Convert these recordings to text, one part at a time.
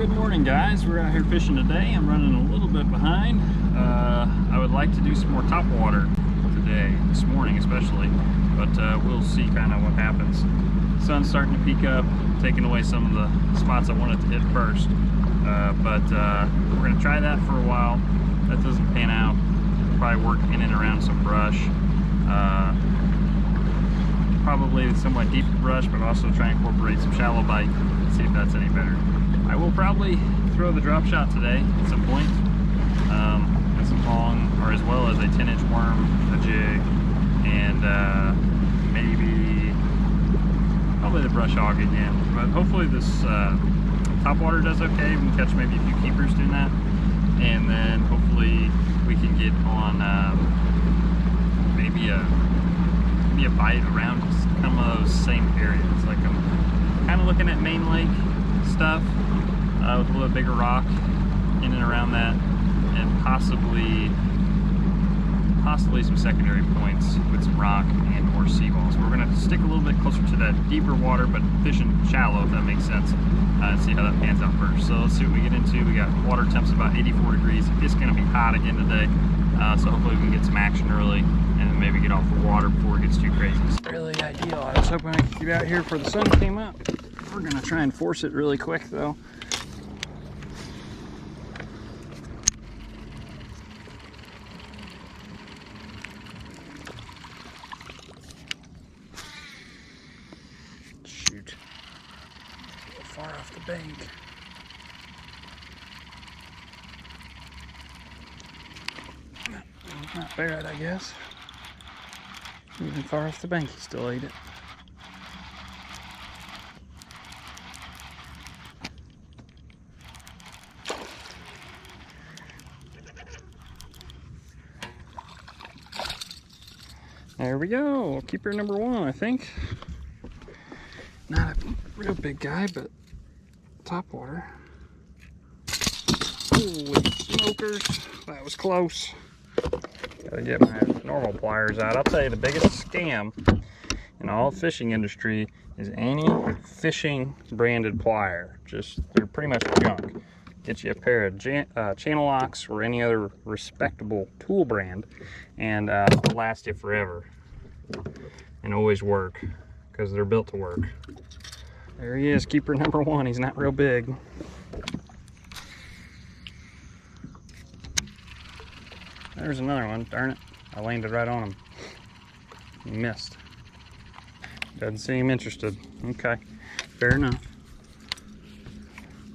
Good morning, guys. We're out here fishing today. I'm running a little bit behind. I would like to do some more topwater today, this morning especially, but we'll see kind of what happens. Sun's starting to peak up, taking away some of the spots I wanted to hit first, but we're going to try that for a while. That doesn't pan out, probably work in and around some brush, probably somewhat deep brush, but also try and incorporate some shallow bite, see if that's any better. I will probably throw the drop shot today at some point, with some long, or as well as a 10-inch worm, a jig, and probably the brush hog again. But hopefully this topwater does okay. We can catch maybe a few keepers doing that, and then hopefully we can get on maybe a bite around some of those same areas. Like I'm kind of looking at main lake stuff with a little bigger rock in and around that, and possibly some secondary points with some rock and or seaballs. We're going to stick a little bit closer to that deeper water, but fishing shallow, if that makes sense, and see how that pans out first. So let's see what we get into. We got water temps about 84 degrees. It's going to be hot again today, so hopefully we can get some action early and then maybe get off the water before it gets too crazy. It's really ideal. I was hoping I could get out here before the sun came up. We're going to try and force it really quick though. Shoot. A little far off the bank. Not bad, I guess. Even far off the bank, he still ate it. There we go, keeper number one, I think. Not a real big guy, but topwater. Holy smokers, that was close. Gotta get my normal pliers out. I'll tell you, the biggest scam in all fishing industry is any fishing branded plier. They're pretty much junk. Get you a pair of channel locks or any other respectable tool brand, and they'll last you forever and always work because they're built to work. There he is, keeper number one. He's not real big. There's another one. Darn it, I landed right on him. He missed. Doesn't seem interested. Okay, fair enough.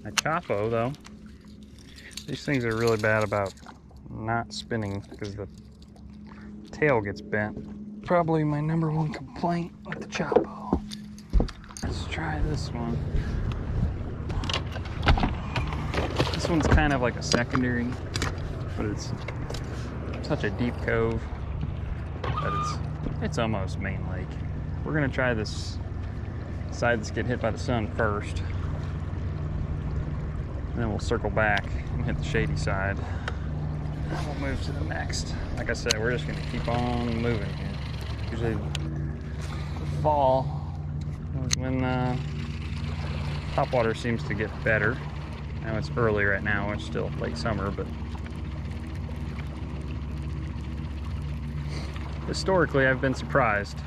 My Chapo though, these things are really bad about not spinning because the tail gets bent. Probably my number one complaint with the Chapo. Let's try this one. This one's kind of like a secondary, but it's such a deep cove that it's almost main lake. We're gonna try this side that's getting hit by the sun first, and then we'll circle back and hit the shady side. And we'll move to the next. Like I said, we're just gonna keep on moving here. Usually the fall is when topwater seems to get better. Now it's early right now, it's still late summer, but historically I've been surprised.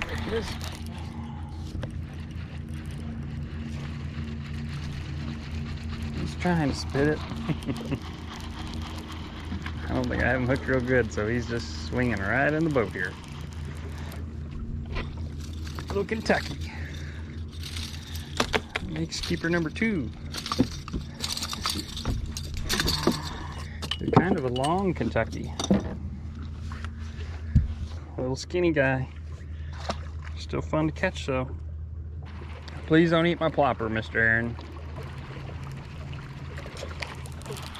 There it is. He's trying to spit it. I don't think I have him hooked real good, so he's just swinging right in the boat here. Little Kentucky. Makes keeper number two. They're kind of a long Kentucky. Little skinny guy. Still fun to catch though. Please don't eat my plopper, Mr. Aaron.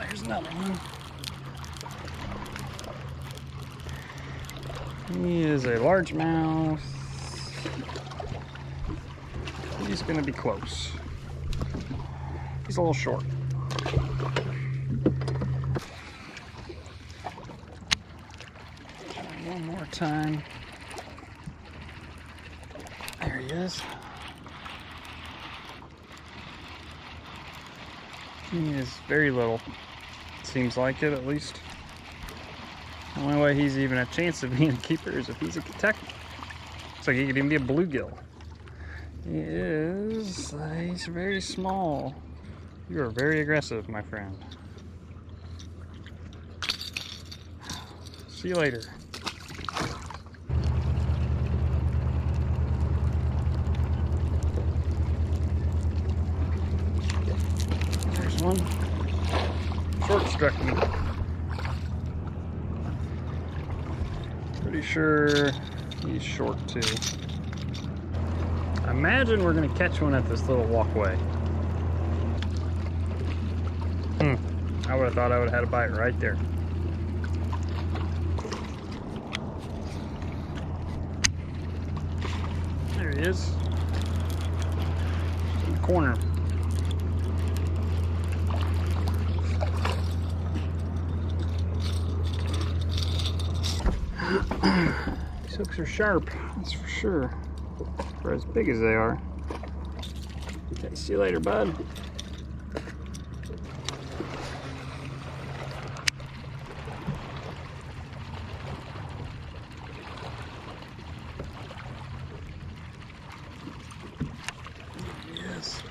There's another one. He is a largemouth. He's gonna be close. He's a little short. Try one more time. There he is. He is very little. Seems like it, at least. The only way he's even a chance of being a keeper is if he's a Kentucky. Looks like he could even be a bluegill. He's very small. You are very aggressive, my friend. See you later. There's one. Short struck me. Pretty sure he's short too. I imagine we're gonna catch one at this little walkway. I would have thought I would have had a bite right there. There he is. In the corner. These hooks are sharp, that's for sure. For as big as they are. Okay, see you later, bud. Yes.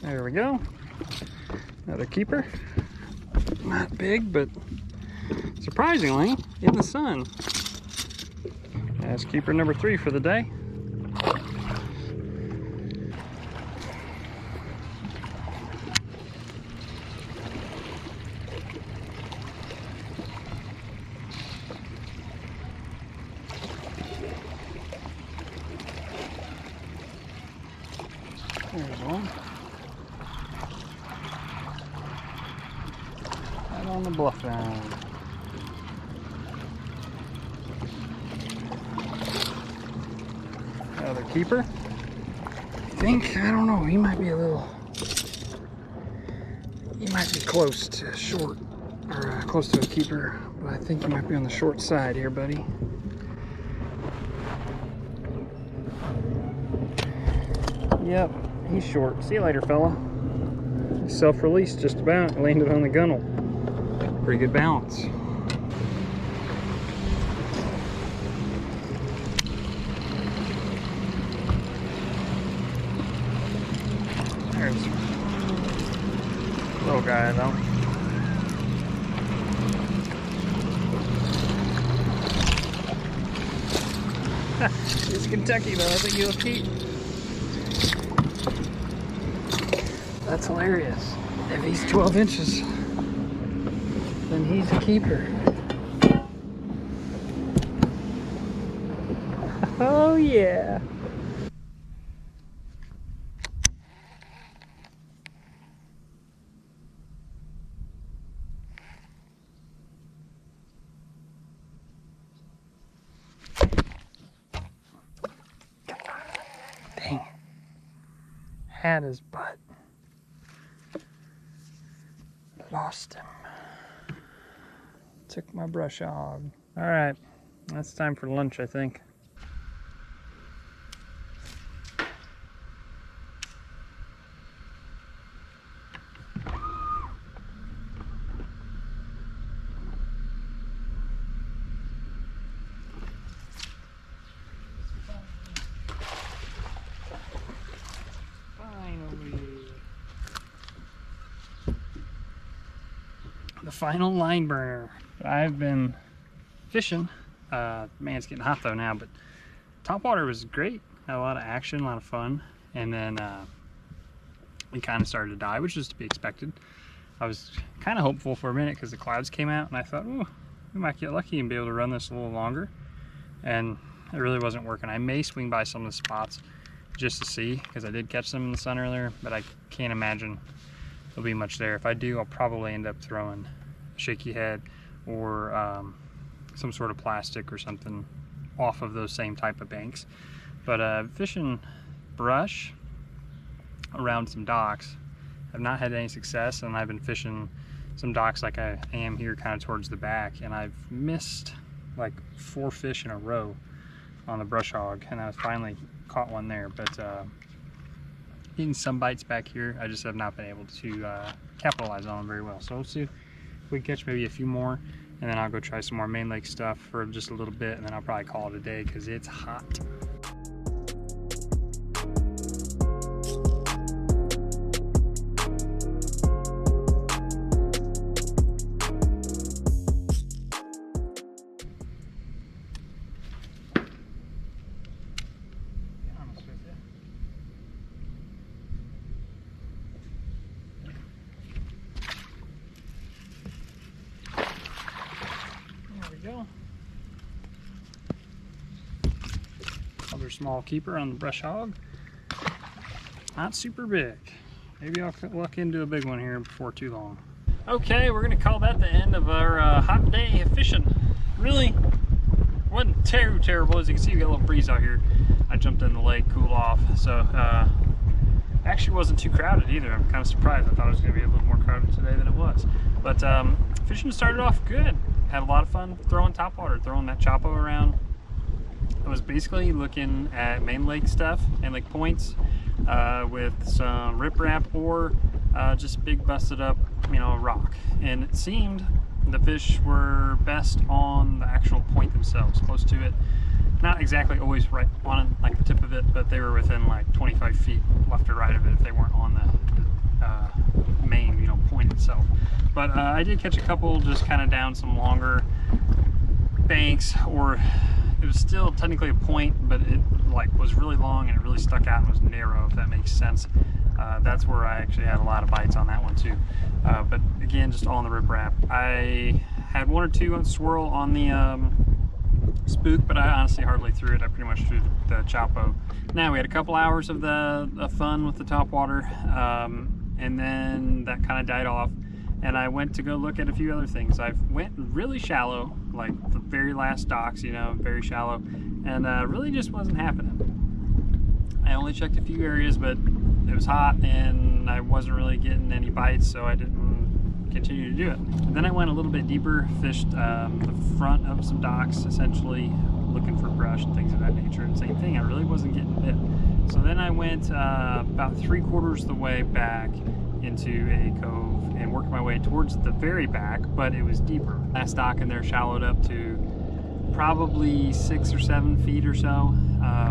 There we go. Another keeper. Not big, but surprisingly in the sun. That's keeper number 3 for the day. There's one. Right on the bluff end. Another keeper. I don't know, he might be a little, he might be close to short, or close to a keeper, but I think he might be on the short side here, buddy. Yep, he's short. See you later, fella. Self-released just about, landed on the gunnel. Pretty good balance. There's a little guy though. It's Kentucky though, I think he'll keep. That's hilarious. If he's 12 inches, then he's a keeper. Oh yeah. Dang. Had his butt. Lost him. Took my brush hog. All right, that's time for lunch, I think. The final line burner. I've been fishing. Man, it's getting hot though now, but Topwater was great. Had a lot of action, a lot of fun, and then we kind of started to die, which was to be expected. I was kind of hopeful for a minute because the clouds came out, and I thought, oh, we might get lucky and be able to run this a little longer, and it really wasn't working. I may swing by some of the spots just to see, because I did catch them in the sun earlier, but I can't imagine there'll be much there. If I do, I'll probably end up throwing shaky head or some sort of plastic or something off of those same type of banks. But fishing brush around some docks, I've not had any success, and I've been fishing some docks like I am here kind of towards the back, and I've missed like 4 fish in a row on the brush hog, and I finally caught one there. But getting some bites back here, I just have not been able to capitalize on them very well. So we'll see if we can catch maybe a few more, and then I'll go try some more main lake stuff for just a little bit, and then I'll probably call it a day because it's hot. Go. Another small keeper on the brush hog. Not super big. Maybe I'll luck into a big one here before too long. Okay, we're gonna call that the end of our hot day of fishing. Really wasn't too terrible. As you can see, we got a little breeze out here. I jumped in the lake, cooled off. So actually wasn't too crowded either. I'm kind of surprised. I thought it was gonna be a little more crowded today than it was. But fishing started off good. Had a lot of fun throwing topwater, throwing that Chopo around. I was basically looking at main lake stuff and like points with some riprap or just big busted up, you know, rock. And it seemed the fish were best on the actual point themselves, close to it. Not exactly always right on like the tip of it, but they were within like 25 feet left or right of it if they weren't on the main, you know, point itself. But I did catch a couple just kind of down some longer banks, or it was still technically a point, but it like was really long and it really stuck out and was narrow, if that makes sense. That's where I actually had a lot of bites on that one too. But again, just all in the riprap. I had 1 or 2 on swirl on the spook, but I honestly hardly threw it. I pretty much threw the Chopo. Now we had a couple hours of the fun with the topwater, and then that kind of died off. And I went to go look at a few other things. I went really shallow, like the very last docks, you know, very shallow, and really just wasn't happening. I only checked a few areas, but it was hot and I wasn't really getting any bites, so I didn't continue to do it. And then I went a little bit deeper, fished the front of some docks, essentially looking for brush and things of that nature, and same thing, I really wasn't getting bit. So then I went about 3/4 the way back into a cove and worked my way towards the very back, but it was deeper. Last dock in there shallowed up to probably 6 or 7 feet or so,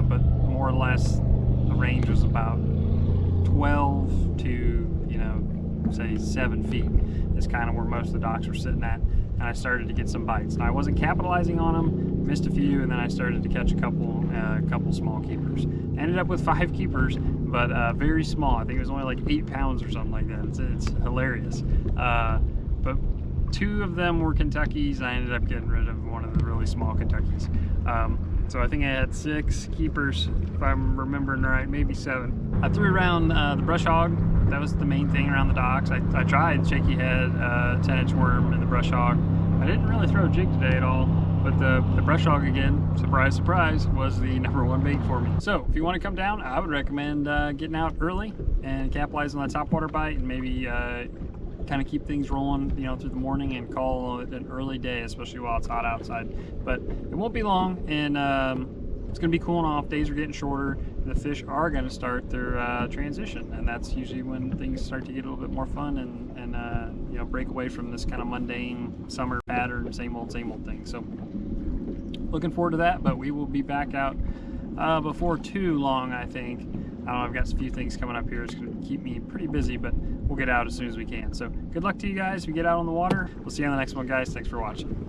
but more or less the range was about 12 to, you know, say 7 feet is kind of where most of the docks were sitting at, and I started to get some bites. Now I wasn't capitalizing on them, missed a few, and then I started to catch a couple small keepers. Ended up with 5 keepers, but very small. I think it was only like 8 pounds or something like that. It's hilarious. But 2 of them were Kentuckys. I ended up getting rid of one of the really small Kentuckys. So I think I had 6 keepers, if I'm remembering right, maybe 7. I threw around the brush hog. That was the main thing around the docks. I tried shaky head, 10-inch worm in the brush hog. I didn't really throw a jig today at all, but the brush hog, again, surprise, surprise, was the #1 bait for me. So if you want to come down, I would recommend getting out early and capitalizing on that topwater bite, and maybe kind of keep things rolling, you know, through the morning and call it an early day, especially while it's hot outside. But it won't be long, and it's going to be cooling off. Days are getting shorter, and the fish are going to start their transition, and that's usually when things start to get a little bit more fun and you know, break away from this kind of mundane summer pattern, same old thing. So looking forward to that, but we will be back out before too long, I think. I don't know, I've got a few things coming up here. It's going to keep me pretty busy, but we'll get out as soon as we can. So good luck to you guys if you get out on the water. We'll see you on the next one, guys. Thanks for watching.